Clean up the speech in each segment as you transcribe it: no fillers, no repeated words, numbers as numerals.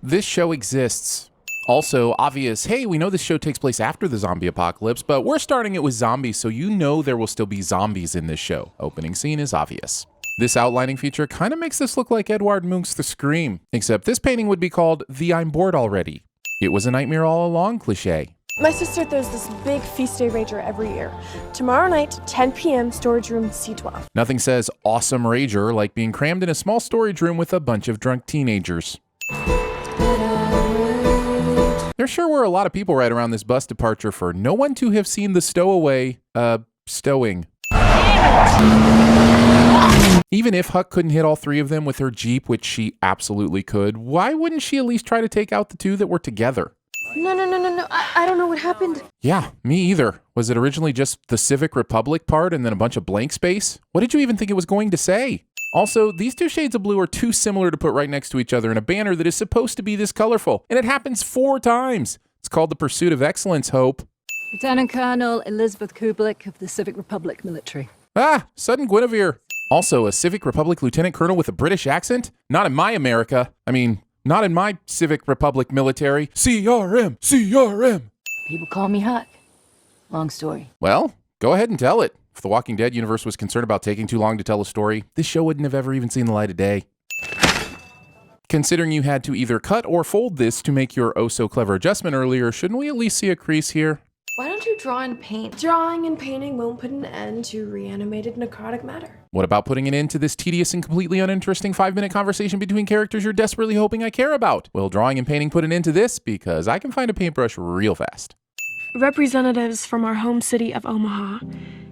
this show exists. Also, obvious, hey, we know this show takes place after the zombie apocalypse, but we're starting it with zombies, so you know there will still be zombies in this show. Opening scene is obvious. This outlining feature kind of makes this look like Edvard Munch's The Scream, except this painting would be called the I'm Bored Already. It was a nightmare all along cliche. My sister throws this big feast day rager every year. Tomorrow night, 10 p.m., storage room C12. Nothing says awesome rager like being crammed in a small storage room with a bunch of drunk teenagers. There sure were a lot of people right around this bus departure for no one to have seen the stowaway, stowing. Even if Huck couldn't hit all three of them with her Jeep, which she absolutely could, why wouldn't she at least try to take out the two that were together? No. I don't know what happened. Yeah, me either. Was it originally just the Civic Republic part and then a bunch of blank space? What did you even think it was going to say? Also, these two shades of blue are too similar to put right next to each other in a banner that is supposed to be this colorful, and it happens 4 times. It's called The Pursuit of Excellence, Hope. Lieutenant Colonel Elizabeth Kublik of the Civic Republic military. Ah, sudden Guinevere. Also, a Civic Republic lieutenant colonel with a British accent? Not in my America. I mean, not in my Civic Republic military. CRM, CRM. People call me Huck. Long story. Well, go ahead and tell it. If the Walking Dead universe was concerned about taking too long to tell a story, this show wouldn't have ever even seen the light of day. Considering you had to either cut or fold this to make your oh-so-clever adjustment earlier, shouldn't we at least see a crease here? Why don't you draw and paint? Drawing and painting won't put an end to reanimated necrotic matter. What about putting an end to this tedious and completely uninteresting 5-minute conversation between characters you're desperately hoping I care about? Will drawing and painting put an end to this? Because I can find a paintbrush real fast. Representatives from our home city of Omaha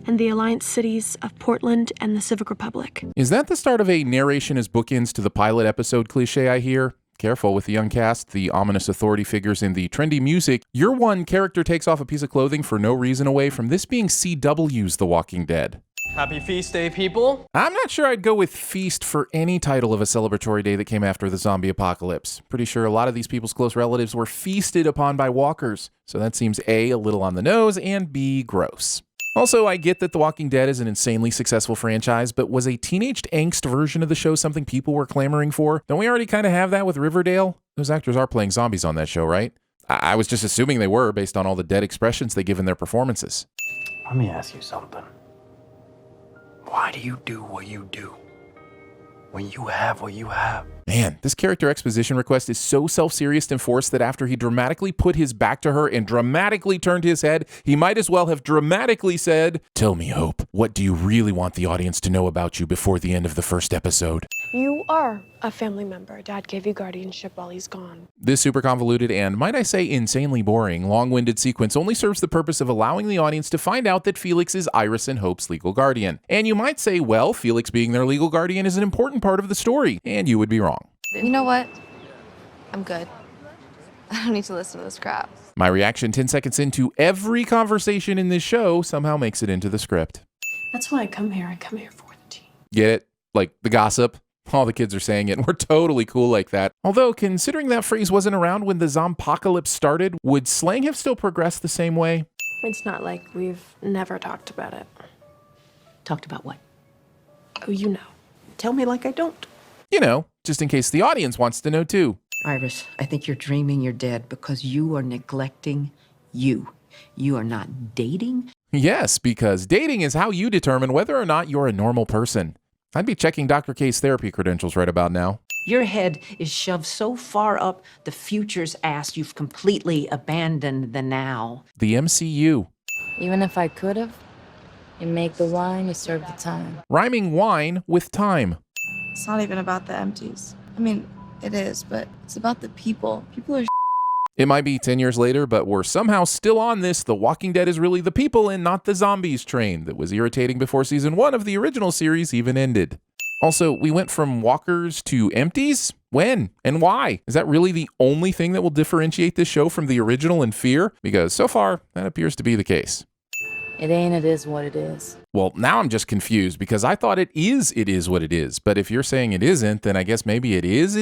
and the alliance cities of Portland and the Civic Republic. Is that the start of a narration as bookends to the pilot episode cliche I hear? Careful with the young cast, the ominous authority figures, and the trendy music. Your one character takes off a piece of clothing for no reason away from this being CW's The Walking Dead. Happy feast day, people. I'm not sure I'd go with feast for any title of a celebratory day that came after the zombie apocalypse. Pretty sure a lot of these people's close relatives were feasted upon by walkers. So that seems A, a little on the nose, and B, gross. Also, I get that The Walking Dead is an insanely successful franchise, but was a teenaged angst version of the show something people were clamoring for? Don't we already kind of have that with Riverdale? Those actors are playing zombies on that show, right? I was just assuming they were based on all the dead expressions they give in their performances. Let me ask you something. Why do you do what you do when you have what you have? Man, this character exposition request is so self-serious and forced that after he dramatically put his back to her and dramatically turned his head, he might as well have dramatically said, "Tell me, Hope, what do you really want the audience to know about you before the end of the first episode?" You are a family member. Dad gave you guardianship while he's gone. This super convoluted and, might I say, insanely boring, long-winded sequence only serves the purpose of allowing the audience to find out that Felix is Iris and Hope's legal guardian. And you might say, well, Felix being their legal guardian is an important part of the story, and you would be wrong. You know what? I'm good. I don't need to listen to this crap. My reaction 10 seconds into every conversation in this show somehow makes it into the script. That's why I come here. I come here for the tea. Get it? Like the gossip? All the kids are saying it, and we're totally cool like that. Although, considering that phrase wasn't around when the zompocalypse started, would slang have still progressed the same way? It's not like we've never talked about it. Talked about what? Oh, you know. Tell me like I don't. You know, just in case the audience wants to know too. Iris, I think you're dreaming you're dead because you are neglecting you. You are not dating. Yes, because dating is how you determine whether or not you're a normal person. I'd be checking Dr. K's therapy credentials right about now. Your head is shoved so far up the future's ass you've completely abandoned the now. The MCU. Even if I could have, you make the wine, you serve the time. Rhyming wine with time. It's not even about the empties. I mean, it is, but it's about the people. People are It might be 10 years later, but we're somehow still on this The Walking Dead is really the people and not the zombies train that was irritating before season 1 of the original series even ended. Also, we went from walkers to empties? When? And why? Is that really the only thing that will differentiate this show from the original in Fear? Because so far, that appears to be the case. It ain't, it is what it is. Well, now I'm just confused because I thought it is what it is. But if you're saying it isn't, then I guess maybe it is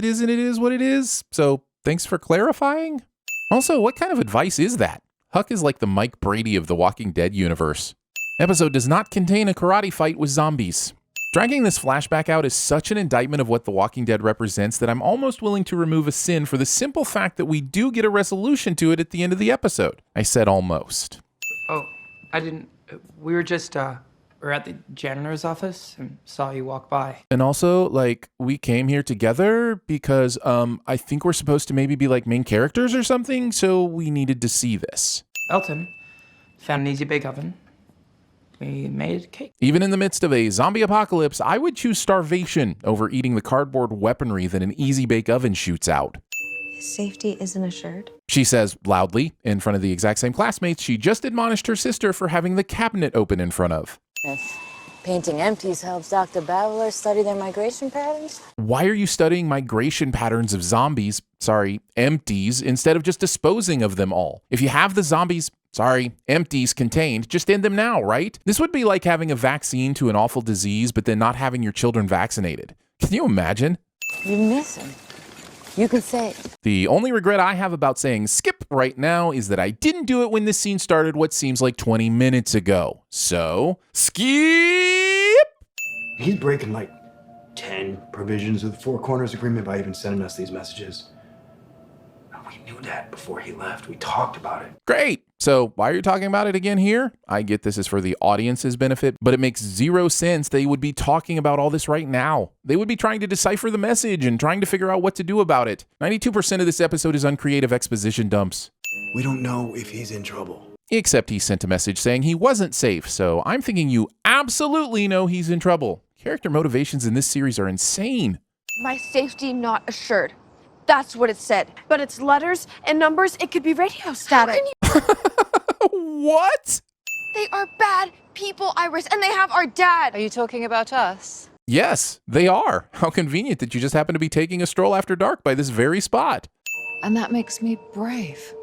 what it is. So thanks for clarifying. Also, what kind of advice is that? Huck is like the Mike Brady of the Walking Dead universe. Episode does not contain a karate fight with zombies. Dragging this flashback out is such an indictment of what The Walking Dead represents that I'm almost willing to remove a sin for the simple fact that we do get a resolution to it at the end of the episode. I said almost. Oh, I didn't. We were just, we're at the janitor's office and saw you walk by. And also, like, we came here together because, I think we're supposed to maybe be like main characters or something, so we needed to see this. Elton found an easy bake oven. We made cake. Even in the midst of a zombie apocalypse, I would choose starvation over eating the cardboard weaponry that an easy bake oven shoots out. His safety isn't assured. She says loudly in front of the exact same classmates she just admonished her sister for having the cabinet open in front of. If painting empties helps Dr. Babbler study their migration patterns. Why are you studying migration patterns of zombies, empties, instead of just disposing of them all? If you have the zombies, empties contained, just end them now, right? This would be like having a vaccine to an awful disease, but then not having your children vaccinated. Can you imagine? You miss him. You can say it. The only regret I have about saying skip right now is that I didn't do it when this scene started what seems like 20 minutes ago. So, skip! He's breaking like 10 provisions of the Four Corners Agreement by even sending us these messages. We knew that before he left. We talked about it. Great. So why are you talking about it again here? I get this is for the audience's benefit, but it makes zero sense they would be talking about all this right now. They would be trying to decipher the message and trying to figure out what to do about it. 92% of this episode is uncreative exposition dumps. We don't know if he's in trouble. Except he sent a message saying he wasn't safe, so I'm thinking you absolutely know he's in trouble. Character motivations in this series are insane. My safety not assured. That's what it said. But it's letters and numbers. It could be radio static. What? They are bad people, Iris, and they have our dad. Are you talking about us? Yes, they are. How convenient that you just happen to be taking a stroll after dark by this very spot. And that makes me brave.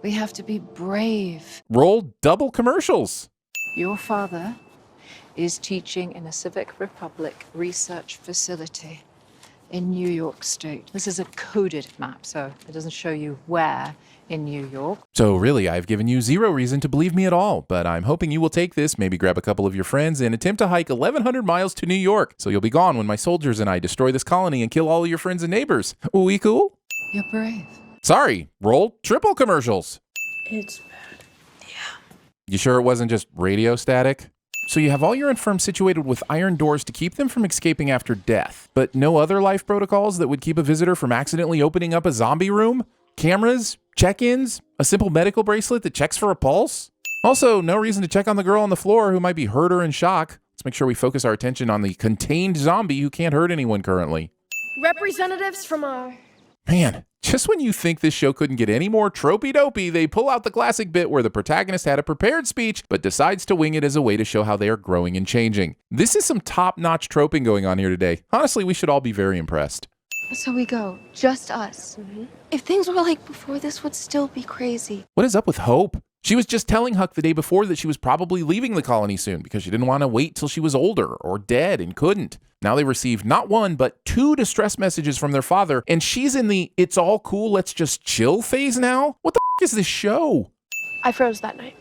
We have to be brave. Roll double commercials. Your father is teaching in a Civic Republic research facility in New York State. This is a coded map, so it doesn't show you where in New York. So really, I've given you zero reason to believe me at all, but I'm hoping you will take this, maybe grab a couple of your friends, and attempt to hike 1,100 miles to New York, so you'll be gone when my soldiers and I destroy this colony and kill all of your friends and neighbors. We cool? You're brave. Sorry, roll triple commercials. It's bad. Yeah. You sure it wasn't just radio static? So you have all your infirms situated with iron doors to keep them from escaping after death, but no other life protocols that would keep a visitor from accidentally opening up a zombie room? Cameras? Check-ins? A simple medical bracelet that checks for a pulse? Also, no reason to check on the girl on the floor who might be hurt or in shock. Let's make sure we focus our attention on the contained zombie who can't hurt anyone currently. Representatives from our... Man, just when you think this show couldn't get any more tropey-dopey, they pull out the classic bit where the protagonist had a prepared speech, but decides to wing it as a way to show how they are growing and changing. This is some top-notch troping going on here today. Honestly, we should all be very impressed. So we go, just us. If things were like before, this would still be crazy. What is up with Hope? She was just telling Huck the day before that she was probably leaving the colony soon because she didn't want to wait till she was older or dead and couldn't. Now they received not one, but 2 distress messages from their father, and she's in the it's all cool, let's just chill phase now? What the is this show? I froze that night.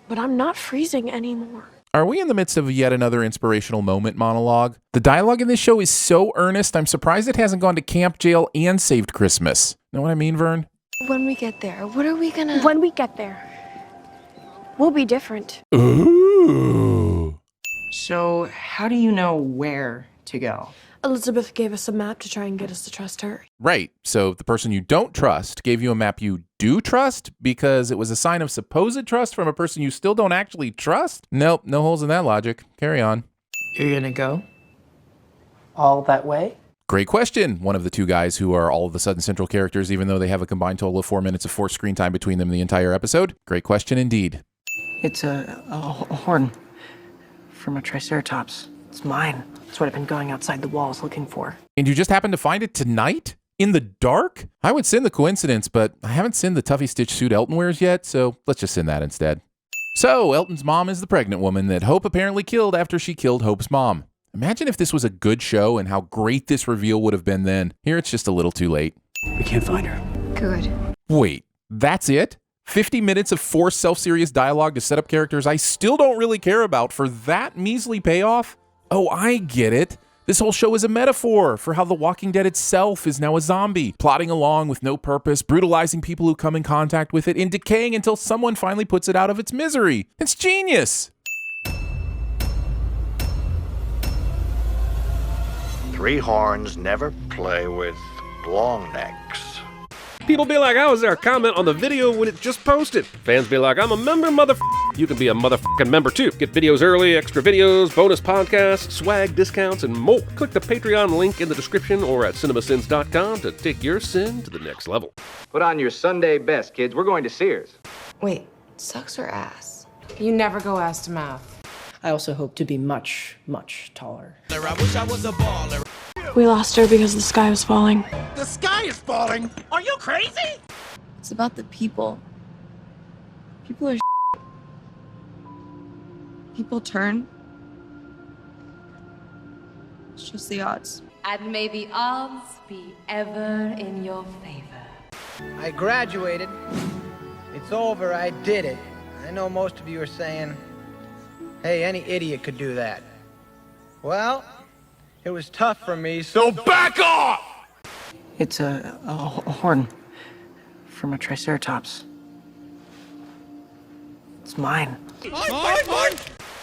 But I'm not freezing anymore. Are we in the midst of yet another inspirational moment monologue? The dialogue in this show is so earnest, I'm surprised it hasn't gone to camp, jail, and saved Christmas. Know what I mean, Vern? When we get there, what are we gonna... When we get there, we'll be different. Ooh. So, how do you know where to go? Elizabeth gave us a map to try and get us to trust her. Right, so the person you don't trust gave you a map you do trust because it was a sign of supposed trust from a person you still don't actually trust? Nope, no holes in that logic. Carry on. You're gonna go? All that way? Great question. One of the 2 guys who are all of a sudden central characters, even though they have a combined total of 4 minutes of forced screen time between them in the entire episode. Great question indeed. It's a horn from a triceratops. It's mine. That's what I've been going outside the walls looking for. And you just happened to find it tonight? In the dark? I would send the coincidence, but I haven't seen the Tuffy Stitch suit Elton wears yet, so let's just send that instead. So, Elton's mom is the pregnant woman that Hope apparently killed after she killed Hope's mom. Imagine if this was a good show and how great this reveal would have been then. Here it's just a little too late. We can't find her. Good. Wait, that's it? 50 minutes of forced self-serious dialogue to set up characters I still don't really care about for that measly payoff? Oh, I get it. This whole show is a metaphor for how The Walking Dead itself is now a zombie, plodding along with no purpose, brutalizing people who come in contact with it, and decaying until someone finally puts it out of its misery. It's genius! Three horns never play with long necks. People be like, how is there a comment on the video when it just posted? Fans be like, I'm a member, You can be a motherfucking member too. Get videos early, extra videos, bonus podcasts, swag discounts, and more. Click the Patreon link in the description or at cinemasins.com to take your sin to the next level. Put on your Sunday best, kids. We're going to Sears. Wait, sucks or ass? You never go ass to mouth. I also hope to be much, much taller. We lost her because the sky was falling. The sky is falling! Are you crazy? It's about the people. People are People turn. It's just the odds. And may the odds be ever in your favor. I graduated. It's over. I did it. I know most of you are saying, hey, any idiot could do that. Well, it was tough for me, so back off! It's a horn from a triceratops. It's mine. Mine!